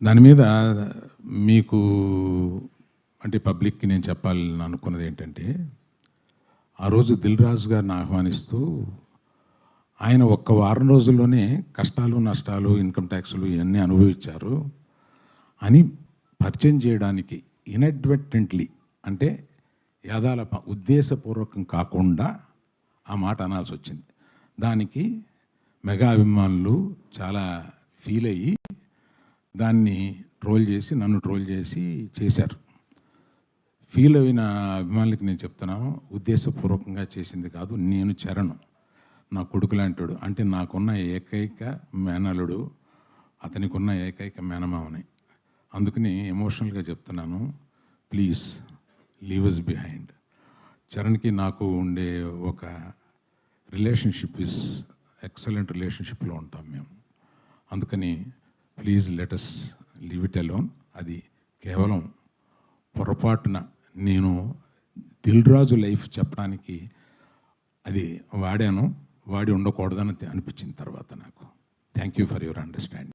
దాని మీద మీకు అంటే పబ్లిక్కి నేను చెప్పాలని అనుకున్నది ఏంటంటే, ఆ రోజు దిల్ రాజు గారిని ఆహ్వానిస్తూ ఆయన ఒక్క వారం రోజుల్లోనే కష్టాలు నష్టాలు ఇన్కమ్ ట్యాక్స్లు ఇవన్నీ అనుభవించారు అని పరిచయం చేయడానికి ఇన్అడ్వర్టెంట్లీ అంటే యాదాల ఉద్దేశపూర్వకం కాకుండా ఆ మాట అనాల్సి వచ్చింది. దానికి మెగా అభిమానులు చాలా ఫీల్ అయ్యి దాన్ని ట్రోల్ చేసి నన్ను ట్రోల్ చేసి చేశారు. ఫీల్ అయిన అభిమానులకి నేను చెప్తున్నాను, ఉద్దేశపూర్వకంగా చేసింది కాదు. నేను చరణ్ నా కొడుకు లాంటాడు, అంటే నాకున్న ఏకైక మేనలుడు, అతనికి ఉన్న ఏకైక మేనమావని. అందుకని ఎమోషనల్గా చెప్తున్నాను, ప్లీజ్ లీవ్ అస్ బిహైండ్. చరణ్కి నాకు ఉండే ఒక రిలేషన్షిప్ ఇస్ ఎక్సలెంట్ రిలేషన్షిప్లో ఉంటాం మేము. అందుకని please let us leave it alone. అది కేవలం పొరపాటున నేను దిల్ రాజు లైఫ్ చెప్పడానికి అది వాడి ఉండకూడదని అనిపించిన తర్వాత నాకు. Thank you for your understanding.